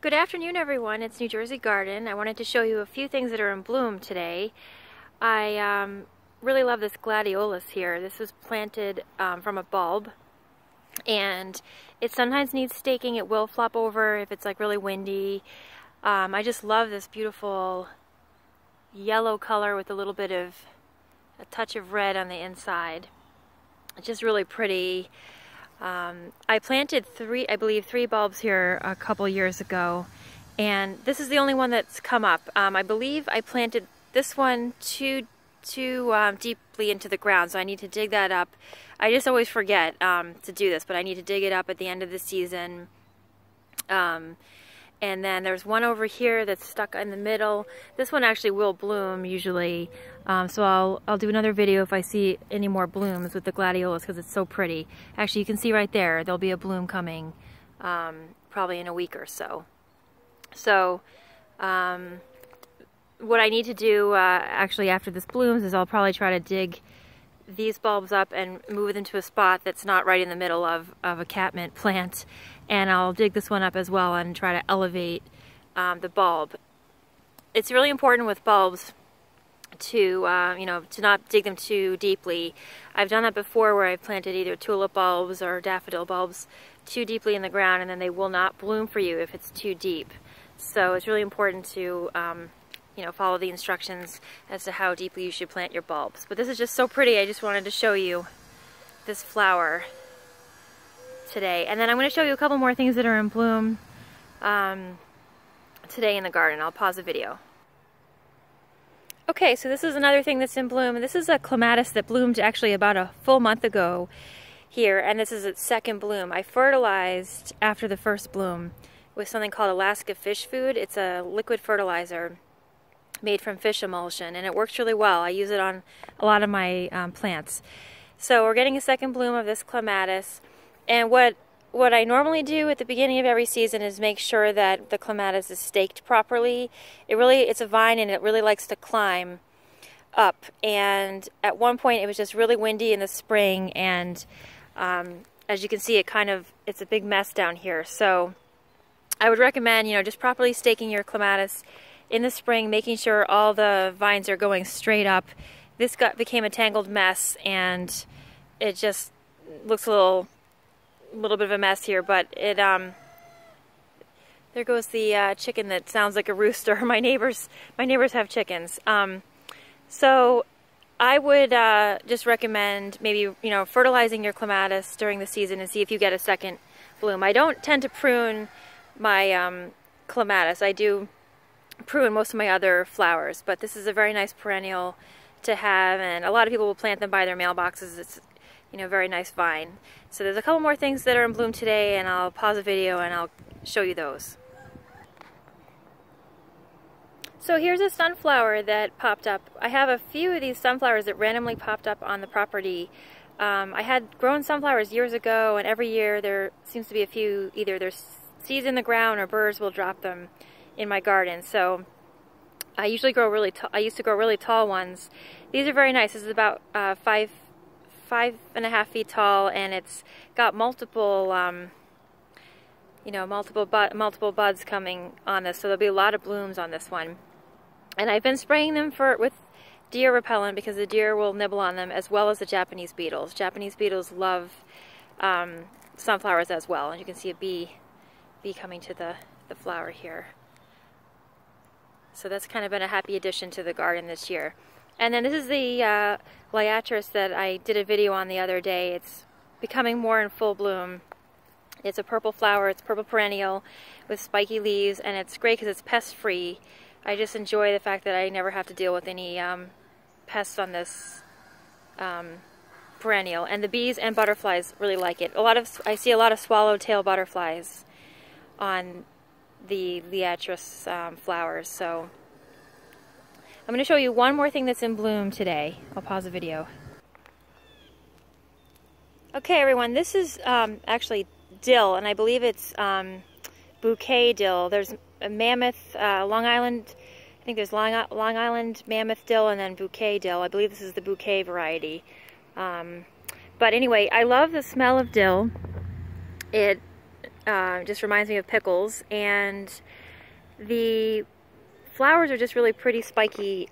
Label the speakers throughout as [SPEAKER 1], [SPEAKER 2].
[SPEAKER 1] Good afternoon, everyone. It's New Jersey Garden. I wanted to show you a few things that are in bloom today. I really love this Gladiolus here. This was planted from a bulb, and it sometimes needs staking. It will flop over if it's like really windy. I just love this beautiful yellow color with a little bit of a touch of red on the inside. It's just really pretty. I planted I believe three bulbs here a couple years ago, and this is the only one that's come up. I believe I planted this one too deeply into the ground, so I need to dig that up. I just always forget to do this, but I need to dig it up at the end of the season. And then there's one over here that's stuck in the middle. This one actually will bloom usually, so I'll do another video if I see any more blooms with the Gladiolus because it's so pretty. Actually, you can see right there'll be a bloom coming probably in a week or so. So what I need to do actually after this blooms is I'll probably try to dig these bulbs up and move them to a spot that's not right in the middle of a catmint plant, and I'll dig this one up as well and try to elevate the bulb. It's really important with bulbs to to not dig them too deeply. I've done that before where I've planted either tulip bulbs or daffodil bulbs too deeply in the ground, and then they will not bloom for you if it's too deep. So it's really important to follow the instructions as to how deeply you should plant your bulbs. But this is just so pretty. I just wanted to show you this flower today. And then I'm going to show you a couple more things that are in bloom today in the garden. I'll pause the video. Okay, so this is another thing that's in bloom. This is a Clematis that bloomed actually about a full month ago here, and this is its second bloom. I fertilized after the first bloom with something called Alaska Fish Food. It's a liquid fertilizer made from fish emulsion, and it works really well. I use it on a lot of my plants. So we're getting a second bloom of this Clematis, and what I normally do at the beginning of every season is make sure that the Clematis is staked properly. It's a vine and it really likes to climb up, and at one point it was just really windy in the spring, and as you can see it's a big mess down here. So I would recommend just properly staking your Clematis in the spring, making sure all the vines are going straight up. This became a tangled mess, and it just looks a little bit of a mess here, but it there goes the chicken that sounds like a rooster. My neighbors have chickens. So I would just recommend maybe fertilizing your Clematis during the season and see if you get a second bloom. I don't tend to prune my Clematis. I do prune most of my other flowers, but this is a very nice perennial to have, and a lot of people will plant them by their mailboxes. It's a very nice vine. So there's a couple more things that are in bloom today, and I'll pause the video and I'll show you those. So here's a sunflower that popped up. I have a few of these sunflowers that randomly popped up on the property. I had grown sunflowers years ago, and every year there seems to be a few, either there's seeds in the ground or birds will drop them in my garden. So I usually grow really tall. I used to grow really tall ones. These are very nice. This is about 5.5 feet tall, and it's got multiple multiple buds coming on this. So there'll be a lot of blooms on this one. And I've been spraying them with deer repellent because the deer will nibble on them, as well as the Japanese beetles. Japanese beetles love sunflowers as well, and you can see a bee coming to the flower here. So that's kind of been a happy addition to the garden this year. And then this is the liatris that I did a video on the other day. It's becoming more in full bloom. It's a purple flower. It's purple perennial with spiky leaves, and it's great because it's pest-free. I just enjoy the fact that I never have to deal with any pests on this perennial. And the bees and butterflies really like it. I see a lot of swallowtail butterflies on the liatris flowers. So I'm going to show you one more thing that's in bloom today. I'll pause the video. Okay, everyone, this is actually dill, and I believe it's bouquet dill. There's a mammoth, Long Island, I think there's Long Island mammoth dill and then bouquet dill. I believe this is the bouquet variety. But anyway, I love the smell of dill. It Just reminds me of pickles, and the flowers are just really pretty spiky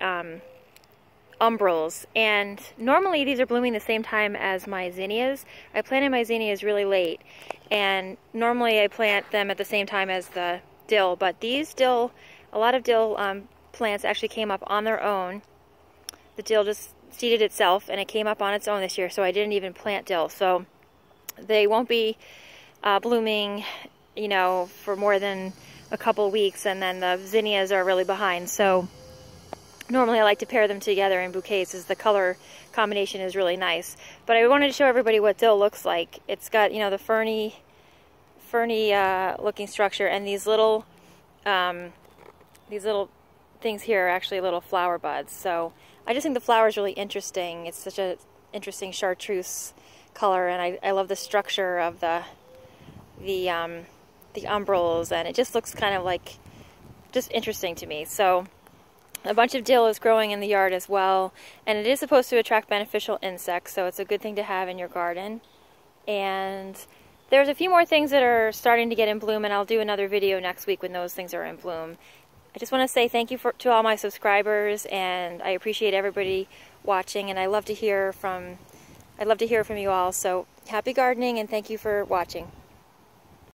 [SPEAKER 1] umbrals, and normally these are blooming the same time as my zinnias. I planted my zinnias really late, and normally I plant them at the same time as the dill, but these dill, a lot of dill plants actually came up on their own. The dill just seeded itself and it came up on its own this year, so I didn't even plant dill. So they won't be blooming, you know, for more than a couple weeks, and then the zinnias are really behind. So normally I like to pair them together in bouquets as the color combination is really nice. But I wanted to show everybody what dill looks like. It's got, you know, the ferny looking structure, and these little things here are actually little flower buds. So I just think the flower is really interesting. It's such a interesting chartreuse color, and I love the structure of the umbrals, and it just looks kind of like just interesting to me. So a bunch of dill is growing in the yard as well, and it is supposed to attract beneficial insects, so it's a good thing to have in your garden. And there's a few more things that are starting to get in bloom, and I'll do another video next week when those things are in bloom. I just want to say thank you to all my subscribers, and I appreciate everybody watching, and I love to hear from you all. So happy gardening, and thank you for watching.